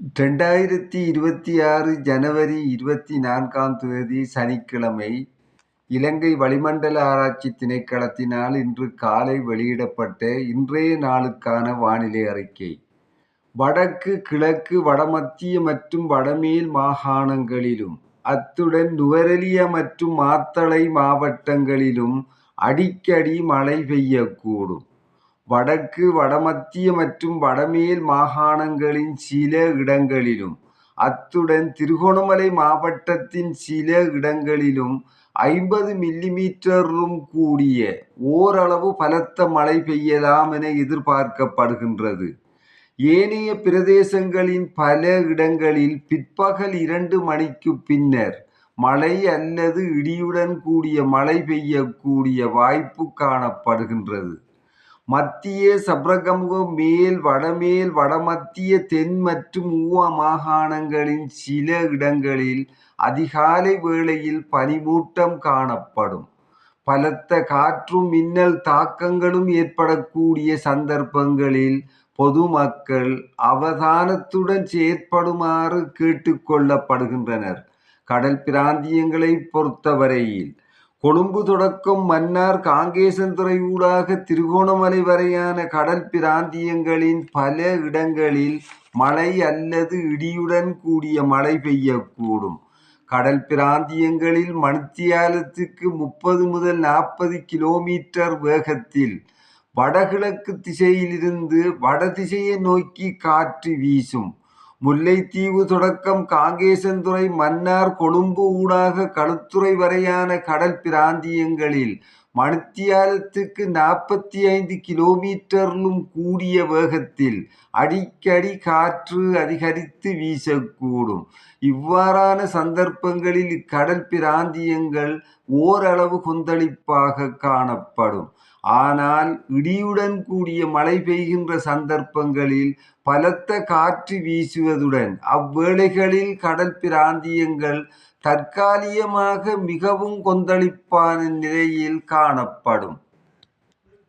2026 ஜனவரி 24ஆம் தேதி சனிக்கிழமை இலங்கை வளிமண்டல ஆராய்ச்சி திணைக்களத்தினால் இன்று காலை வெளியிடப்பட்ட இன்றைய நாளுக்கான வானிலை அறிக்கை. வடக்கு, கிழக்கு, வடமத்திய மற்றும் வடமேல் மாகாணங்களிலும் அத்துடன் நுவரெலியா மற்றும் மாத்தளை மாவட்டங்களிலும் அடிக்கடி மழை பெய்யக்கூடும். வடக்கு, வடமத்திய மற்றும் வடமேல் மாகாணங்களின் சில இடங்களிலும் அத்துடன் திருகோணமலை மாவட்டத்தின் சில இடங்களிலும் 50 மில்லிமீட்டரும் கூடிய ஓரளவு பலத்த மழை பெய்யலாம் என எதிர்பார்க்கப்படுகின்றது. ஏனைய பிரதேசங்களின் பல இடங்களில் பிற்பகல் 2 மணிக்கு பின்னர் மழை அல்லது இடியுடன் கூடிய மழை பெய்யக்கூடிய வாய்ப்பு காணப்படுகின்றது. மத்திய, சப்ரகமுவ, மேல், வடமேல், வடமத்திய, தென் மற்றும் ஊவா மாகாணங்களின் சில இடங்களில் அதிகாலை வேளையில் பனிமூட்டம் காணப்படும். பலத்த காற்றும் மின்னல் தாக்கங்களும் ஏற்படக்கூடிய சந்தர்ப்பங்களில் பொதுமக்கள் அவதானத்துடன் செயற்படுமாறு கேட்டுக்கொள்ளப்படுகின்றனர். கடல் பிராந்தியங்களை பொறுத்தவரையில் கொழும்பு தொடக்கம் மன்னார் காங்கேசன்துறை ஊடாக திருகோணமலை வரையான கடல் பிராந்தியங்களின் பல இடங்களில் மழை அல்லது இடியுடன் கூடிய மழை பெய்யக்கூடும். கடல் பிராந்தியங்களில் மணித்தியாலத்துக்கு 30 முதல் 40 கிலோமீட்டர் வேகத்தில் வடகிழக்கு திசையிலிருந்து வடதிசையை நோக்கி காற்று வீசும். முல்லைத்தீவு தொடக்கம் காங்கேசன்துறை, மன்னார், கொழும்பு ஊடாக களுத்துறை வரையான கடல் பிராந்தியங்களில் மணித்தியாலத்துக்கு 45 கிலோமீட்டரிலும் கூடிய வேகத்தில் அடிக்கடி காற்று அதிகரித்து வீசக்கூடும். இவ்வாறான சந்தர்ப்பங்களில் இக்கடல் பிராந்தியங்கள் ஓரளவு கொந்தளிப்பாக காணப்படும். ஆனால் இடியுடன் கூடிய மழை பெய்கின்ற சந்தர்ப்பங்களில் பலத்த காற்று வீசுவதுடன் அவ்வேளைகளில் கடல் பிராந்தியங்கள் தற்காலிகமாக மிகவும் கொந்தளிப்பான நிலையில் காணப்படும்.